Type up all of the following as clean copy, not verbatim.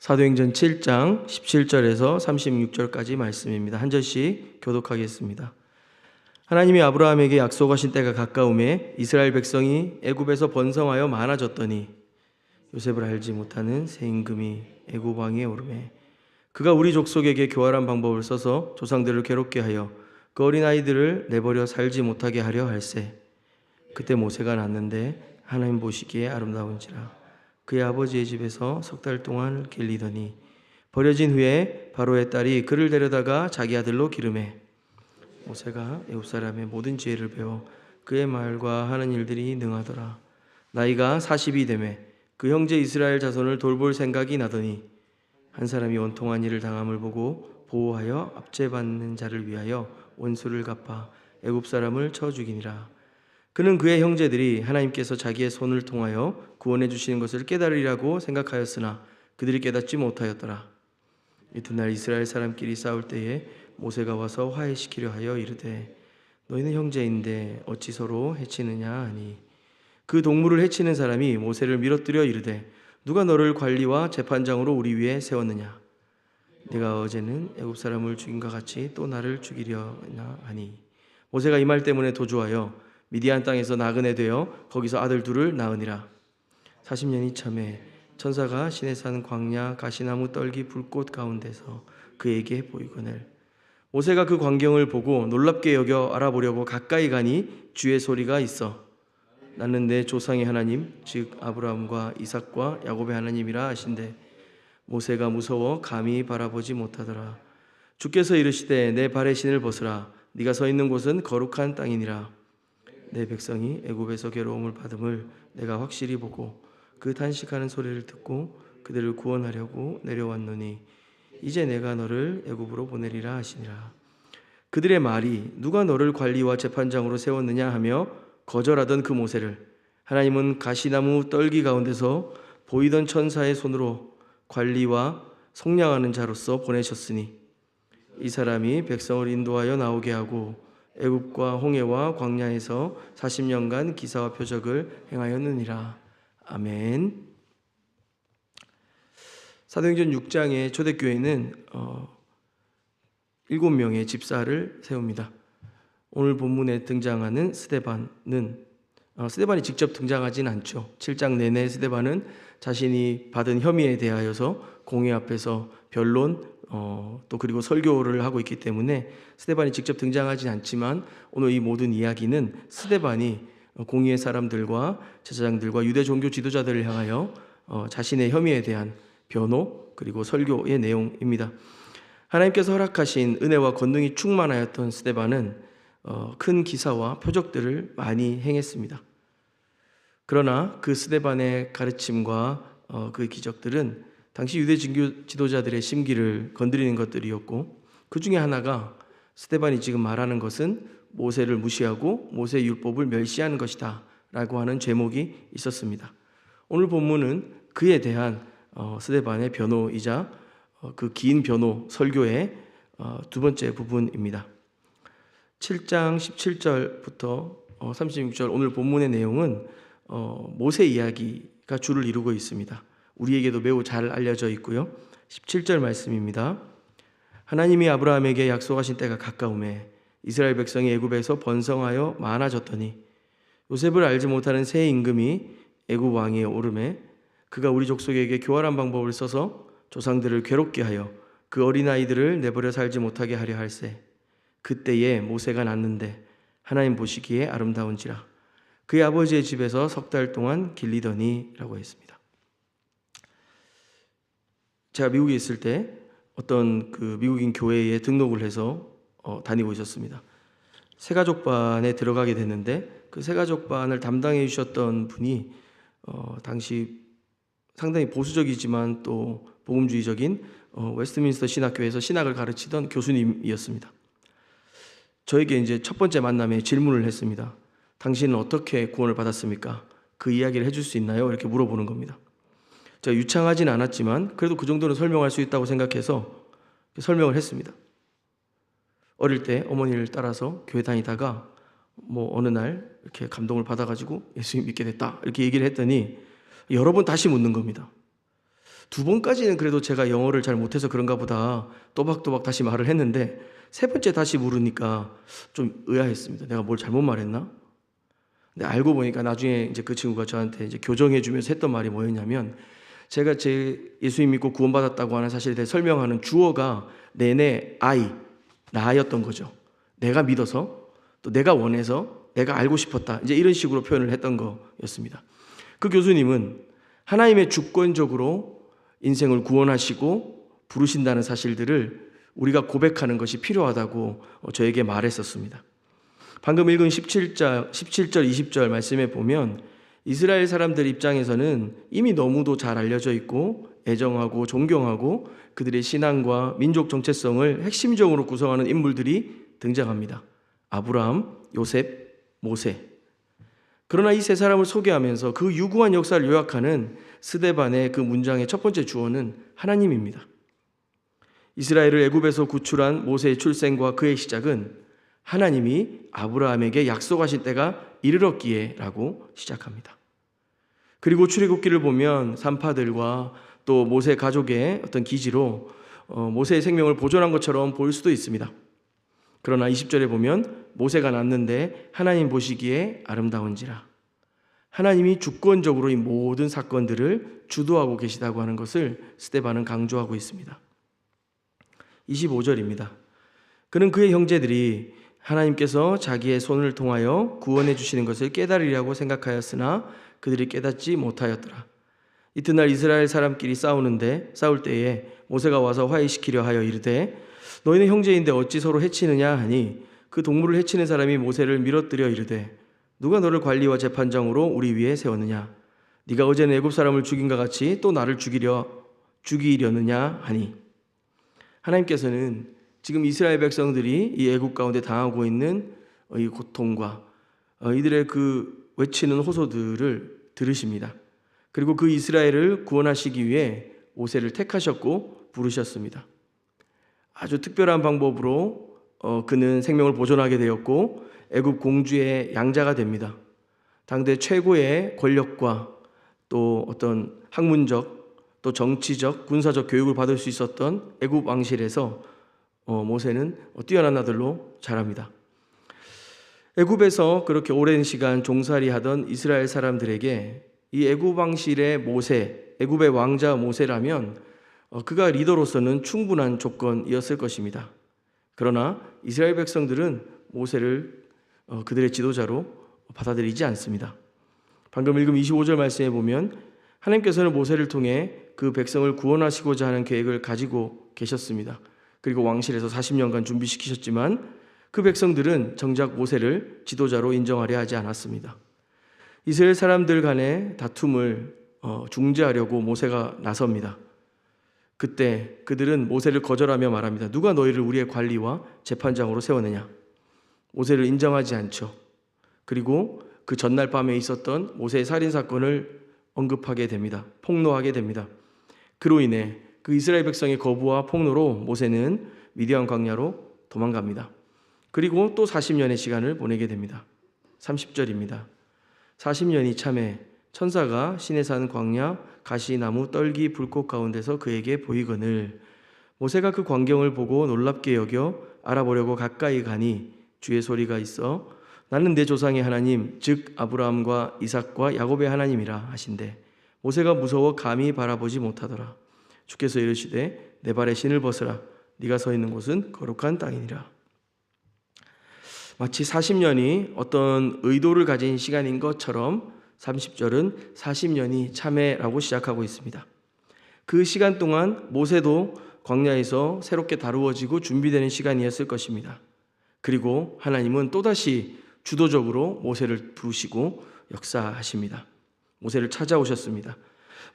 사도행전 7장 17절에서 36절까지 말씀입니다. 한 절씩 교독하겠습니다. 하나님이 아브라함에게 약속하신 때가 가까움에 이스라엘 백성이 애굽에서 번성하여 많아졌더니 요셉을 알지 못하는 새 임금이 애굽 왕위에 오르매 그가 우리 족속에게 교활한 방법을 써서 조상들을 괴롭게 하여 그 어린아이들을 내버려 살지 못하게 하려 할세. 그때 모세가 낳는데 하나님 보시기에 아름다운지라. 그의 아버지의 집에서 석 달 동안 길리더니 버려진 후에 바로의 딸이 그를 데려다가 자기 아들로 기르매 모세가 애굽 사람의 모든 지혜를 배워 그의 말과 하는 일들이 능하더라. 나이가 40이 되매 그 형제 이스라엘 자손을 돌볼 생각이 나더니 한 사람이 원통한 일을 당함을 보고 보호하여 압제받는 자를 위하여 원수를 갚아 애굽 사람을 쳐 죽이니라. 그는 그의 형제들이 하나님께서 자기의 손을 통하여 구원해 주시는 것을 깨달으리라고 생각하였으나 그들이 깨닫지 못하였더라. 이튿날 이스라엘 사람끼리 싸울 때에 모세가 와서 화해시키려 하여 이르되 너희는 형제인데 어찌 서로 해치느냐 하니 그 동물을 해치는 사람이 모세를 밀어뜨려 이르되 누가 너를 관리와 재판장으로 우리 위에 세웠느냐? 네가 어제는 애굽 사람을 죽인과 같이 또 나를 죽이려나 하니 모세가 이 말 때문에 도주하여 미디안 땅에서 나그네 되어 거기서 아들 둘을 낳으니라. 40년이 참에 천사가 시내 산 광야 가시나무 떨기 불꽃 가운데서 그에게 보이거늘 모세가 그 광경을 보고 놀랍게 여겨 알아보려고 가까이 가니 주의 소리가 있어 나는 내 조상의 하나님 즉 아브라함과 이삭과 야곱의 하나님이라 하신대 모세가 무서워 감히 바라보지 못하더라. 주께서 이르시되 내 발의 신을 벗으라. 네가 서 있는 곳은 거룩한 땅이니라. 내 백성이 애굽에서 괴로움을 받음을 내가 확실히 보고 그 탄식하는 소리를 듣고 그들을 구원하려고 내려왔노니 이제 내가 너를 애굽으로 보내리라 하시니라. 그들의 말이 누가 너를 관리와 재판장으로 세웠느냐 하며 거절하던 그 모세를 하나님은 가시나무 떨기 가운데서 보이던 천사의 손으로 관리와 속량하는 자로서 보내셨으니 이 사람이 백성을 인도하여 나오게 하고 애굽과 홍해와 광야에서 40년간 기사와 표적을 행하였느니라. 아멘. 사도행전 6장의 초대교회는 7명의 집사를 세웁니다. 오늘 본문에 등장하는 스데반은 스데반이 직접 등장하진 않죠. 7장 내내 스데반은 자신이 받은 혐의에 대하여서 공회 앞에서 변론 또 그리고 설교를 하고 있기 때문에 스데반이 직접 등장하진 않지만 오늘 이 모든 이야기는 스데반이 공의의 사람들과 제사장들과 유대 종교 지도자들을 향하여 자신의 혐의에 대한 변호 그리고 설교의 내용입니다. 하나님께서 허락하신 은혜와 권능이 충만하였던 스데반은 큰 기사와 표적들을 많이 행했습니다. 그러나 그 스데반의 가르침과 그 기적들은 당시 유대 지도자들의 심기를 건드리는 것들이었고 그 중에 하나가 스데반이 지금 말하는 것은 모세를 무시하고 모세의 율법을 멸시하는 것이다 라고 하는 제목이 있었습니다. 오늘 본문은 그에 대한 스데반의 변호이자 그 긴 변호 설교의 두 번째 부분입니다. 7장 17절부터 36절 오늘 본문의 내용은 모세 이야기가 주를 이루고 있습니다. 우리에게도 매우 잘 알려져 있고요. 17절 말씀입니다. 하나님이 아브라함에게 약속하신 때가 가까움에 이스라엘 백성이 애굽에서 번성하여 많아졌더니 요셉을 알지 못하는 새 임금이 애굽 왕위에 오르매 그가 우리 족속에게 교활한 방법을 써서 조상들을 괴롭게 하여 그 어린아이들을 내버려 살지 못하게 하려 할세. 그때에 모세가 낳는데 하나님 보시기에 아름다운지라. 그의 아버지의 집에서 석 달 동안 길리더니 라고 했습니다. 제가 미국에 있을 때 어떤 그 미국인 교회에 등록을 해서 다니고 있었습니다. 새가족반에 들어가게 됐는데 그 새가족반을 담당해 주셨던 분이 당시 상당히 보수적이지만 또 복음주의적인 웨스트민스터 신학교에서 신학을 가르치던 교수님이었습니다. 저에게 이제 첫 번째 만남에 질문을 했습니다. 당신은 어떻게 구원을 받았습니까? 그 이야기를 해줄 수 있나요? 이렇게 물어보는 겁니다. 제가 유창하진 않았지만 그래도 그 정도는 설명할 수 있다고 생각해서 설명을 했습니다. 어릴 때 어머니를 따라서 교회 다니다가 어느 날 이렇게 감동을 받아가지고 예수님 믿게 됐다 이렇게 얘기를 했더니 여러 번 다시 묻는 겁니다. 2번까지는 그래도 제가 영어를 잘 못해서 그런가 보다 또박또박 다시 말을 했는데 3번째 다시 물으니까 좀 의아했습니다. 내가 뭘 잘못 말했나? 근데 알고 보니까 나중에 이제 그 친구가 저한테 이제 교정해 주면서 했던 말이 뭐였냐면, 제가 제 예수님 믿고 구원받았다고 하는 사실에 대해 설명하는 주어가 내내 I, 나였던 거죠. 내가 믿어서, 또 내가 원해서, 내가 알고 싶었다, 이제 이런 식으로 표현을 했던 거였습니다. 그 교수님은 하나님의 주권적으로 인생을 구원하시고 부르신다는 사실들을 우리가 고백하는 것이 필요하다고 저에게 말했었습니다. 방금 읽은 17절, 20절 말씀에 보면 이스라엘 사람들 입장에서는 이미 너무도 잘 알려져 있고 애정하고 존경하고 그들의 신앙과 민족 정체성을 핵심적으로 구성하는 인물들이 등장합니다. 아브라함, 요셉, 모세. 그러나 이 세 사람을 소개하면서 그 유구한 역사를 요약하는 스데반의 그 문장의 첫 번째 주어는 하나님입니다. 이스라엘을 애굽에서 구출한 모세의 출생과 그의 시작은 하나님이 아브라함에게 약속하신 때가 이르렀기에 라고 시작합니다. 그리고 출애굽기를 보면 산파들과 또 모세 가족의 어떤 기지로 모세의 생명을 보존한 것처럼 보일 수도 있습니다. 그러나 20절에 보면 모세가 낳는데 하나님 보시기에 아름다운지라. 하나님이 주권적으로 이 모든 사건들을 주도하고 계시다고 하는 것을 스데반은 강조하고 있습니다. 25절입니다. 그는 그의 형제들이 하나님께서 자기의 손을 통하여 구원해 주시는 것을 깨달으리라고 생각하였으나 그들이 깨닫지 못하였더라. 이튿날 이스라엘 사람끼리 싸울 때에 모세가 와서 화해시키려 하여 이르되 너희는 형제인데 어찌 서로 해치느냐 하니 그 동물을 해치는 사람이 모세를 밀어뜨려 이르되 누가 너를 관리와 재판장으로 우리 위에 세웠느냐? 네가 어제는 애굽 사람을 죽인과 같이 또 나를 죽이려느냐 하니, 하나님께서는 지금 이스라엘 백성들이 이 애굽 가운데 당하고 있는 이 고통과 이들의 그 외치는 호소들을 들으십니다. 그리고 그 이스라엘을 구원하시기 위해 모세를 택하셨고 부르셨습니다. 아주 특별한 방법으로 그는 생명을 보존하게 되었고 애굽 공주의 양자가 됩니다. 당대 최고의 권력과 또 어떤 학문적 또 정치적 군사적 교육을 받을 수 있었던 애굽 왕실에서 모세는 뛰어난 아들로 자랍니다. 애굽에서 그렇게 오랜 시간 종살이하던 이스라엘 사람들에게 이 애굽 왕실의 모세, 애굽의 왕자 모세라면 그가 리더로서는 충분한 조건이었을 것입니다. 그러나 이스라엘 백성들은 모세를 그들의 지도자로 받아들이지 않습니다. 방금 읽은 25절 말씀에 보면 하나님께서는 모세를 통해 그 백성을 구원하시고자 하는 계획을 가지고 계셨습니다. 그리고 왕실에서 40년간 준비시키셨지만 그 백성들은 정작 모세를 지도자로 인정하려 하지 않았습니다. 이스라엘 사람들 간의 다툼을 중재하려고 모세가 나섭니다. 그때 그들은 모세를 거절하며 말합니다. 누가 너희를 우리의 관리와 재판장으로 세웠느냐? 모세를 인정하지 않죠. 그리고 그 전날 밤에 있었던 모세의 살인사건을 언급하게 됩니다. 폭로하게 됩니다. 그로 인해 그 이스라엘 백성의 거부와 폭로로 모세는 미디안 광야로 도망갑니다. 그리고 또 40년의 시간을 보내게 됩니다. 30절입니다. 40년이 참에 천사가 시내산 광야 가시나무 떨기 불꽃 가운데서 그에게 보이거늘 모세가 그 광경을 보고 놀랍게 여겨 알아보려고 가까이 가니 주의 소리가 있어 나는 내 조상의 하나님 즉 아브라함과 이삭과 야곱의 하나님이라 하신대 모세가 무서워 감히 바라보지 못하더라. 주께서 이르시되 내 발에 신을 벗으라 네가 서 있는 곳은 거룩한 땅이니라. 마치 40년이 어떤 의도를 가진 시간인 것처럼 30절은 40년이 참회라고 시작하고 있습니다. 그 시간 동안 모세도 광야에서 새롭게 다루어지고 준비되는 시간이었을 것입니다. 그리고 하나님은 또다시 주도적으로 모세를 부르시고 역사하십니다. 모세를 찾아오셨습니다.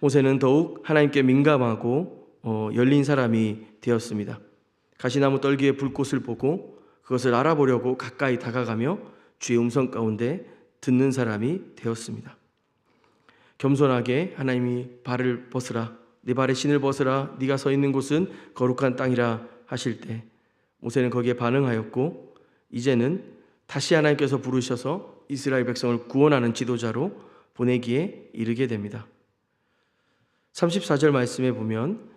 모세는 더욱 하나님께 민감하고 열린 사람이 되었습니다. 가시나무 떨기의 불꽃을 보고 그것을 알아보려고 가까이 다가가며 주의 음성 가운데 듣는 사람이 되었습니다. 겸손하게 하나님이 발을 벗으라 네 발에 신을 벗으라 네가 서 있는 곳은 거룩한 땅이라 하실 때 모세는 거기에 반응하였고 이제는 다시 하나님께서 부르셔서 이스라엘 백성을 구원하는 지도자로 보내기에 이르게 됩니다. 34절 말씀에 보면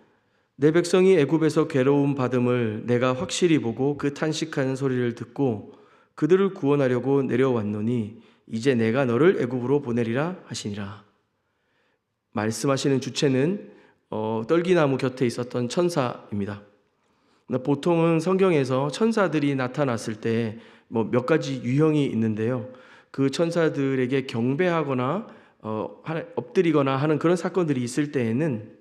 내 백성이 애굽에서 괴로움 받음을 내가 확실히 보고 그 탄식하는 소리를 듣고 그들을 구원하려고 내려왔노니 이제 내가 너를 애굽으로 보내리라 하시니라. 말씀하시는 주체는 떨기나무 곁에 있었던 천사입니다. 보통은 성경에서 천사들이 나타났을 때 몇 가지 유형이 있는데요. 그 천사들에게 경배하거나 엎드리거나 하는 그런 사건들이 있을 때에는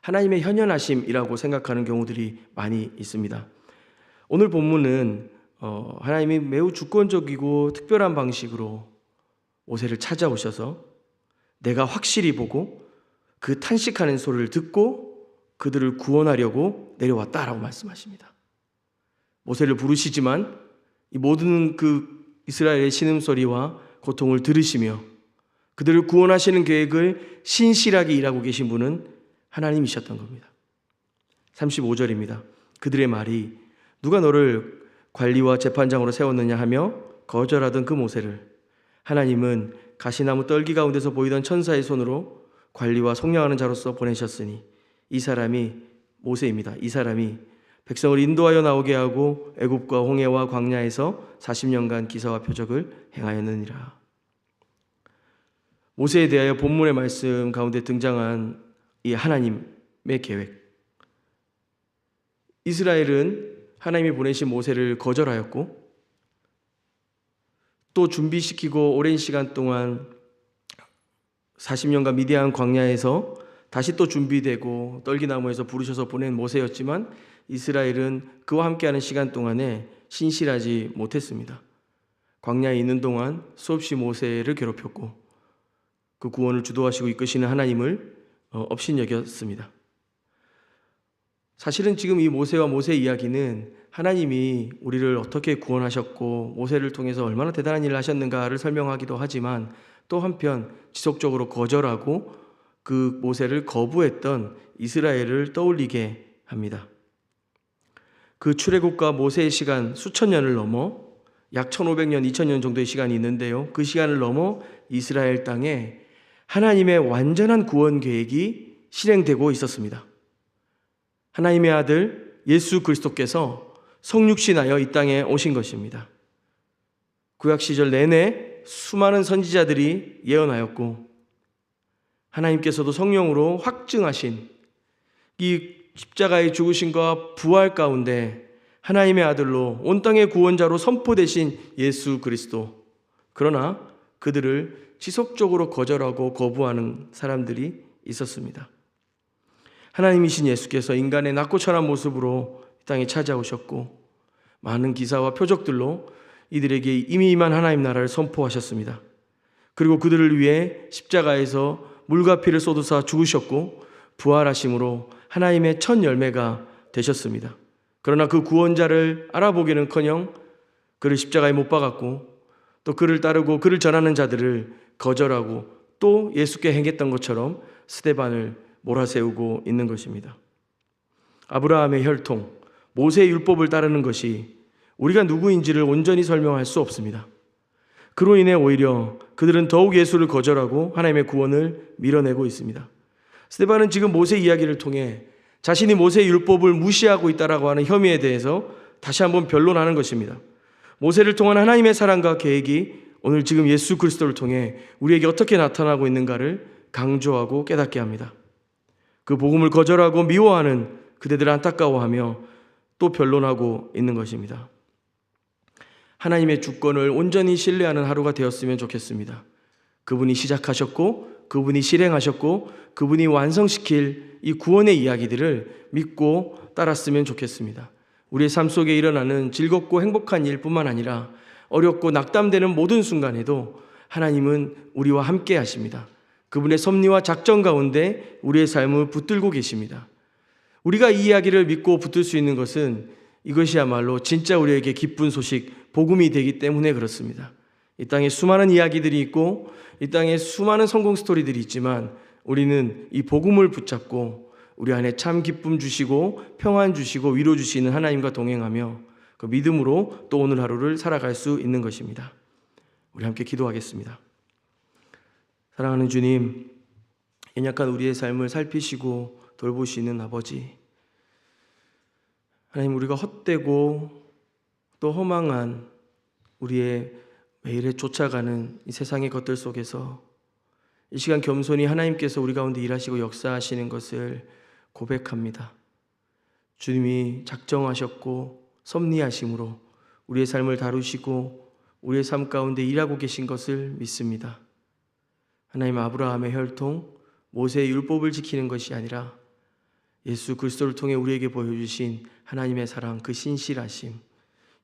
하나님의 현현하심이라고 생각하는 경우들이 많이 있습니다. 오늘 본문은 하나님이 매우 주권적이고 특별한 방식으로 모세를 찾아오셔서 내가 확실히 보고 그 탄식하는 소리를 듣고 그들을 구원하려고 내려왔다라고 말씀하십니다. 모세를 부르시지만 이 모든 그 이스라엘의 신음소리와 고통을 들으시며 그들을 구원하시는 계획을 신실하게 일하고 계신 분은 하나님이셨던 겁니다. 35절입니다. 그들의 말이 누가 너를 관리와 재판장으로 세웠느냐 하며 거절하던 그 모세를 하나님은 가시나무 떨기 가운데서 보이던 천사의 손으로 관리와 속량하는 자로서 보내셨으니 이 사람이 모세입니다. 이 사람이 백성을 인도하여 나오게 하고 애굽과 홍해와 광야에서 40년간 기사와 표적을 행하였느니라. 모세에 대하여 본문의 말씀 가운데 등장한 이 하나님의 계획. 이스라엘은 하나님이 보내신 모세를 거절하였고 또 준비시키고 오랜 시간 동안 40년간 미디안 광야에서 다시 또 준비되고 떨기나무에서 부르셔서 보낸 모세였지만 이스라엘은 그와 함께하는 시간 동안에 신실하지 못했습니다. 광야에 있는 동안 수없이 모세를 괴롭혔고 그 구원을 주도하시고 이끄시는 하나님을 업신여겼습니다. 사실은 지금 이 모세와 모세 이야기는 하나님이 우리를 어떻게 구원하셨고 모세를 통해서 얼마나 대단한 일을 하셨는가를 설명하기도 하지만 또 한편 지속적으로 거절하고 그 모세를 거부했던 이스라엘을 떠올리게 합니다. 그 출애굽과 모세의 시간 수천 년을 넘어 약 1500년, 2000년 정도의 시간이 있는데요. 그 시간을 넘어 이스라엘 땅에 하나님의 완전한 구원 계획이 실행되고 있었습니다. 하나님의 아들 예수 그리스도께서 성육신하여 이 땅에 오신 것입니다. 구약 시절 내내 수많은 선지자들이 예언하였고 하나님께서도 성령으로 확증하신 이 십자가의 죽으심과 부활 가운데 하나님의 아들로 온 땅의 구원자로 선포되신 예수 그리스도. 그러나 그들을 지속적으로 거절하고 거부하는 사람들이 있었습니다. 하나님이신 예수께서 인간의 낮고 천한 모습으로 이 땅에 찾아오셨고 많은 기사와 표적들로 이들에게 이미 임한 하나님 나라를 선포하셨습니다. 그리고 그들을 위해 십자가에서 물과 피를 쏟으사 죽으셨고 부활하심으로 하나님의 첫 열매가 되셨습니다. 그러나 그 구원자를 알아보기는커녕 그를 십자가에 못 박았고 또 그를 따르고 그를 전하는 자들을 거절하고 또 예수께 행했던 것처럼 스데반을 몰아세우고 있는 것입니다. 아브라함의 혈통, 모세의 율법을 따르는 것이 우리가 누구인지를 온전히 설명할 수 없습니다. 그로 인해 오히려 그들은 더욱 예수를 거절하고 하나님의 구원을 밀어내고 있습니다. 스데반은 지금 모세 이야기를 통해 자신이 모세의 율법을 무시하고 있다라고 하는 혐의에 대해서 다시 한번 변론하는 것입니다. 모세를 통한 하나님의 사랑과 계획이 오늘 지금 예수 그리스도를 통해 우리에게 어떻게 나타나고 있는가를 강조하고 깨닫게 합니다. 그 복음을 거절하고 미워하는 그대들을 안타까워하며 또 변론하고 있는 것입니다. 하나님의 주권을 온전히 신뢰하는 하루가 되었으면 좋겠습니다. 그분이 시작하셨고 그분이 실행하셨고 그분이 완성시킬 이 구원의 이야기들을 믿고 따랐으면 좋겠습니다. 우리의 삶 속에 일어나는 즐겁고 행복한 일뿐만 아니라 어렵고 낙담되는 모든 순간에도 하나님은 우리와 함께 하십니다. 그분의 섭리와 작전 가운데 우리의 삶을 붙들고 계십니다. 우리가 이 이야기를 믿고 붙들 수 있는 것은 이것이야말로 진짜 우리에게 기쁜 소식, 복음이 되기 때문에 그렇습니다. 이 땅에 수많은 이야기들이 있고 이 땅에 수많은 성공 스토리들이 있지만 우리는 이 복음을 붙잡고 우리 안에 참 기쁨 주시고 평안 주시고 위로 주시는 하나님과 동행하며 그 믿음으로 또 오늘 하루를 살아갈 수 있는 것입니다. 우리 함께 기도하겠습니다. 사랑하는 주님, 연약한 우리의 삶을 살피시고 돌보시는 아버지, 하나님, 우리가 헛되고 또 허망한 우리의 매일에 쫓아가는 이 세상의 것들 속에서 이 시간 겸손히 하나님께서 우리 가운데 일하시고 역사하시는 것을 고백합니다. 주님이 작정하셨고 섭리하심으로 우리의 삶을 다루시고 우리의 삶 가운데 일하고 계신 것을 믿습니다. 하나님, 아브라함의 혈통, 모세의 율법을 지키는 것이 아니라 예수 그리스도를 통해 우리에게 보여주신 하나님의 사랑, 그 신실하심,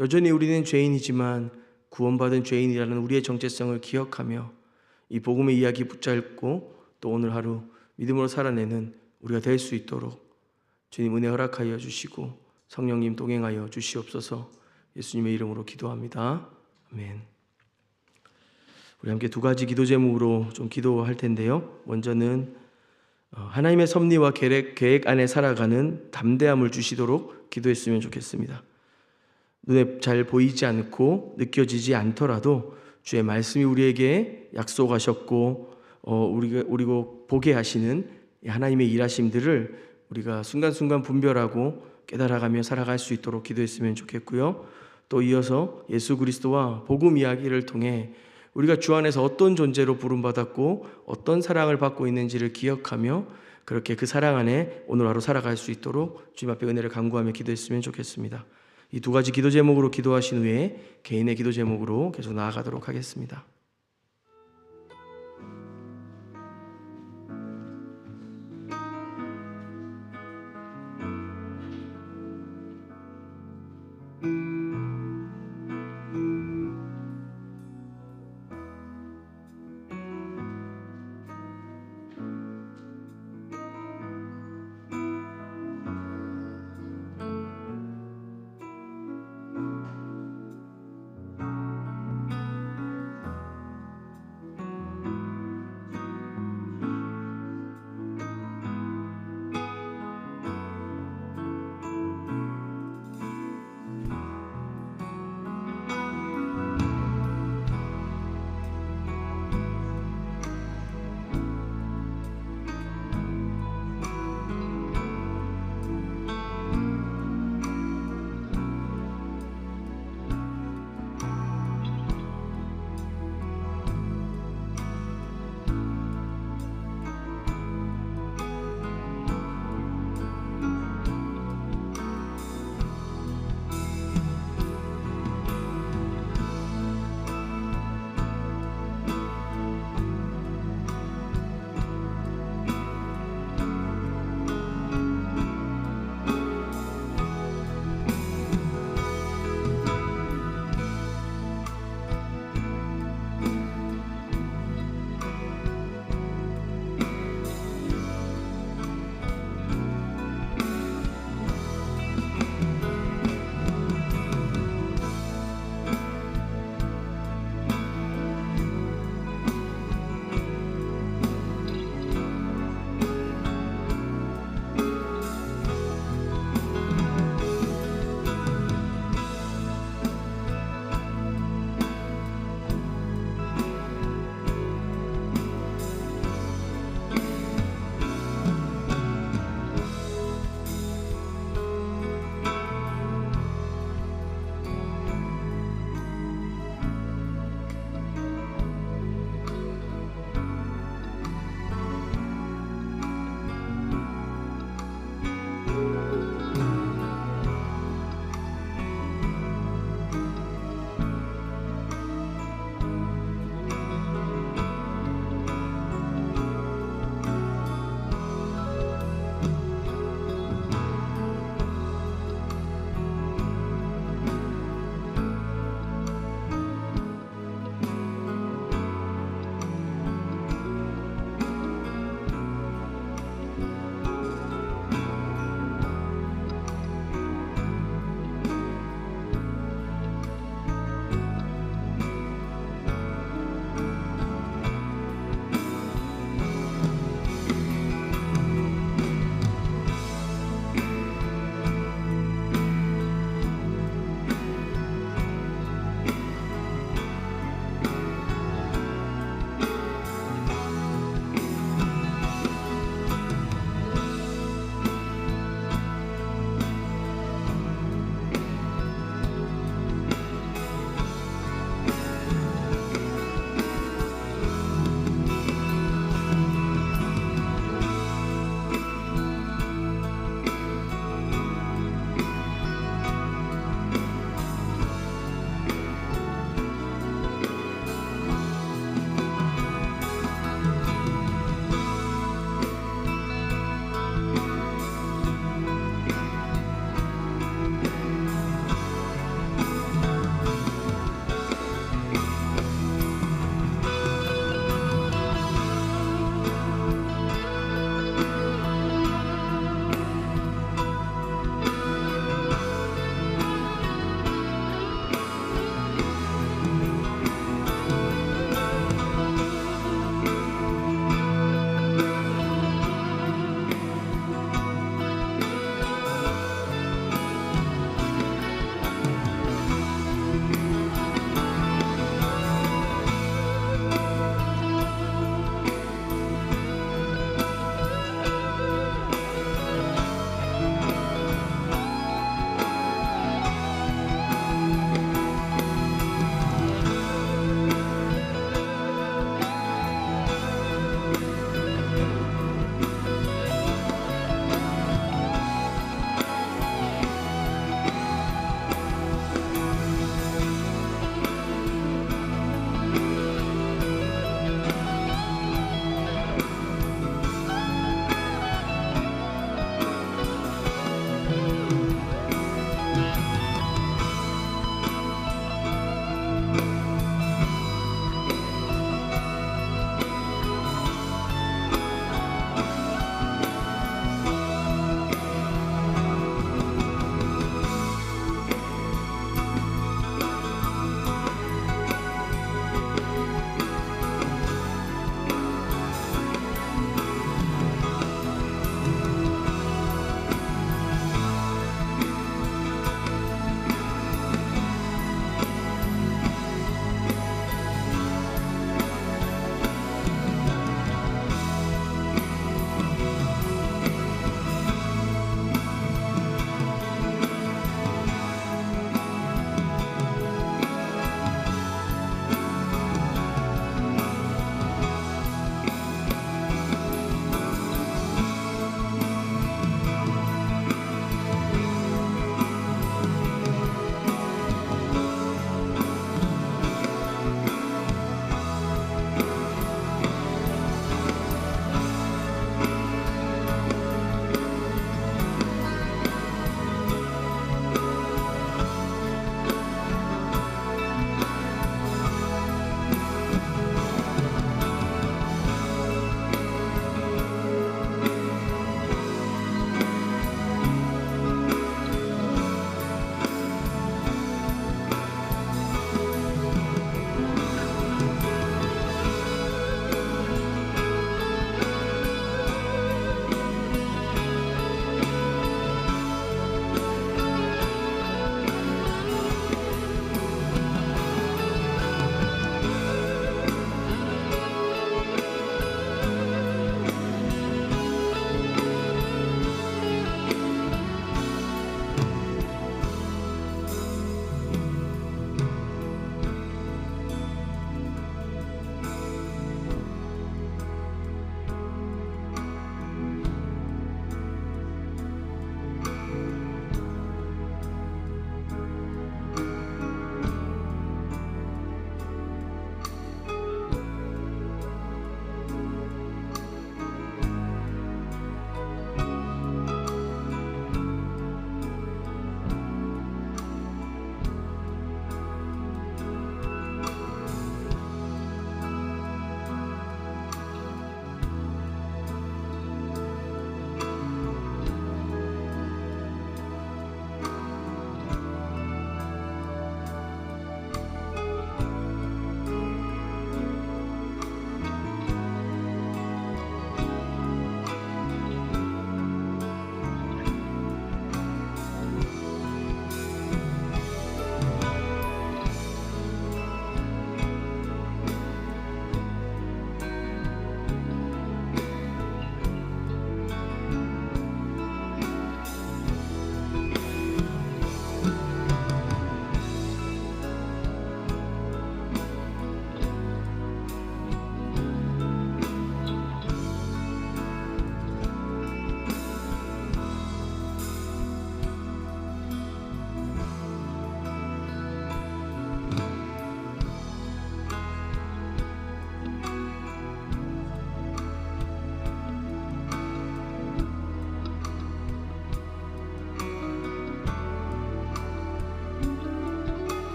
여전히 우리는 죄인이지만 구원받은 죄인이라는 우리의 정체성을 기억하며 이 복음의 이야기 붙잡고 또 오늘 하루 믿음으로 살아내는 우리가 될 수 있도록 주님 은혜 허락하여 주시고 성령님 동행하여 주시옵소서. 예수님의 이름으로 기도합니다. 아멘. 우리 함께 두 가지 기도 제목으로 좀 기도할 텐데요. 먼저는 하나님의 섭리와 계획 안에 살아가는 담대함을 주시도록 기도했으면 좋겠습니다. 눈에 잘 보이지 않고 느껴지지 않더라도 주의 말씀이 우리에게 약속하셨고 우리가 보게 하시는 하나님의 일하심들을 우리가 순간순간 분별하고 깨달아가며 살아갈 수 있도록 기도했으면 좋겠고요. 또 이어서 예수 그리스도와 복음 이야기를 통해 우리가 주 안에서 어떤 존재로 부름받았고 어떤 사랑을 받고 있는지를 기억하며 그렇게 그 사랑 안에 오늘 하루 살아갈 수 있도록 주님 앞에 은혜를 간구하며 기도했으면 좋겠습니다. 이 두 가지 기도 제목으로 기도하신 후에 개인의 기도 제목으로 계속 나아가도록 하겠습니다.